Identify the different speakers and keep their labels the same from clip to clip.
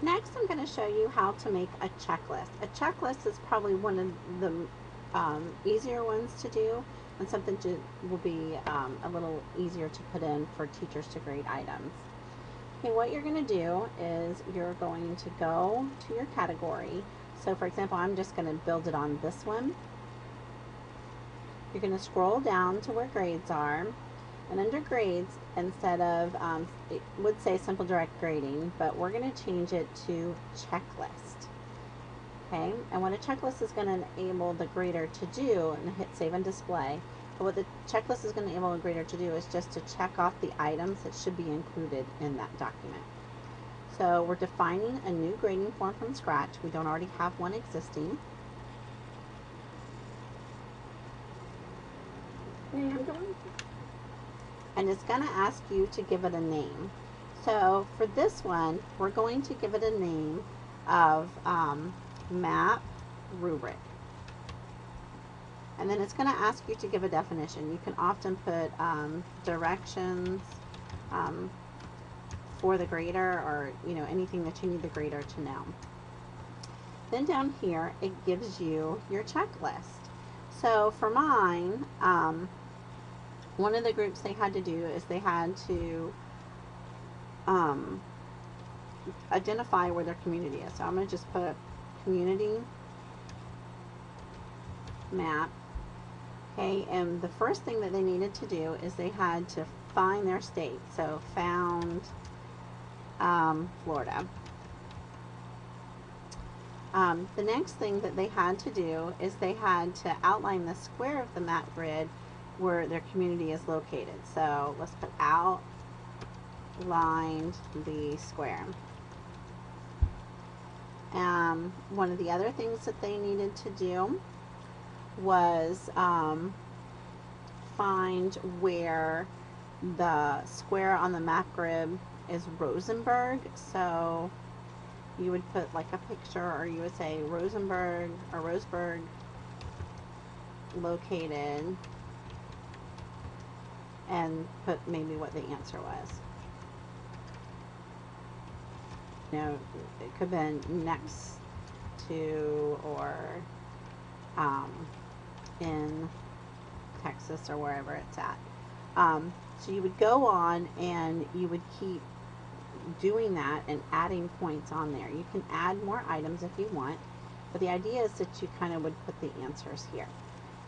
Speaker 1: Next, I'm going to show you how to make a checklist. A checklist is probably one of the easier ones to do, and something will be a little easier to put in for teachers to grade items. Okay, what you're going to do is you're going to go to your category. So for example, I'm just going to build it on this one. You're going to scroll down to where grades are, and under grades, instead of, it would say simple direct grading, but we're going to change it to checklist. Okay, and what a checklist is going to enable the grader to do, and hit save and display, but what the checklist is going to enable a grader to do is just to check off the items that should be included in that document. So we're defining a new grading form from scratch. We don't already have one existing. And it's going to ask you to give it a name. So for this one, we're going to give it a name of map rubric. And then it's going to ask you to give a definition. You can often put directions for the grader, or anything that you need the grader to know. Then down here, it gives you your checklist. So for mine, one of the groups they had to do is they had to identify where their community is. So I'm going to just put community map. Okay, and the first thing that they needed to do is they had to find their state. So found Florida. The next thing that they had to do is they had to outline the square of the map grid where their community is located. So let's put outlined the square. One of the other things that they needed to do was find where the square on the map grid is Rosenberg. So you would put like a picture, or you would say Rosenberg or Roseburg located, and put maybe what the answer was. It could have been next to, or in Texas, or wherever it's at. So you would go on and you would keep doing that and adding points on there. You can add more items if you want, but the idea is that you kind of would put the answers here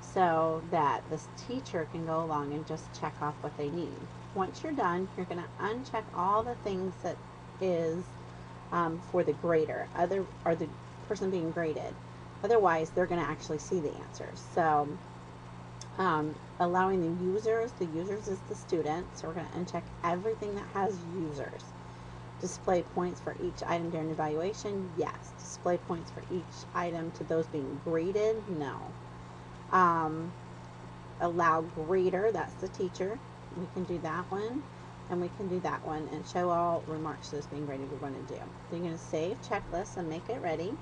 Speaker 1: so that this teacher can go along and just check off what they need. Once you're done, you're going to uncheck all the things that is for the grader, or the person being graded. Otherwise, they're going to actually see the answers. So allowing the users is the student, so we're going to uncheck everything that has users. Display points for each item during evaluation, yes. Display points for each item to those being graded, no. Allow grader, that's the teacher, we can do that one, and we can do that one. And show all remarks to those being graded, we're going to do. So you're going to save checklist and make it ready.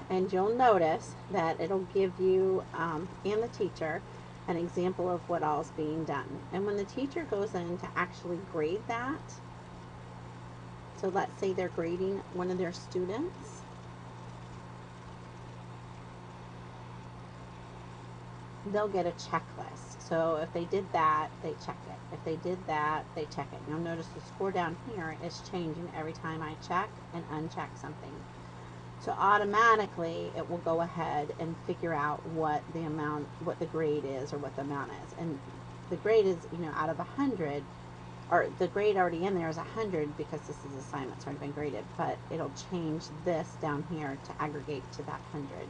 Speaker 1: And you'll notice that it'll give you and the teacher an example of what all is being done. And when the teacher goes in to actually grade that, so let's say they're grading one of their students, they'll get a checklist. So if they did that, they check it. If they did that, they check it. You'll notice the score down here is changing every time I check and uncheck something. So automatically it will go ahead and figure out what the amount, what the grade is, or what the amount is. And the grade is, out of 100, or the grade already in there is 100 because this is assignment's already been graded, but it'll change this down here to aggregate to that 100.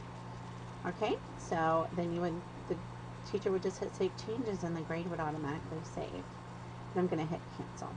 Speaker 1: Okay, so then the teacher would just hit save changes and the grade would automatically save. And I'm going to hit cancel.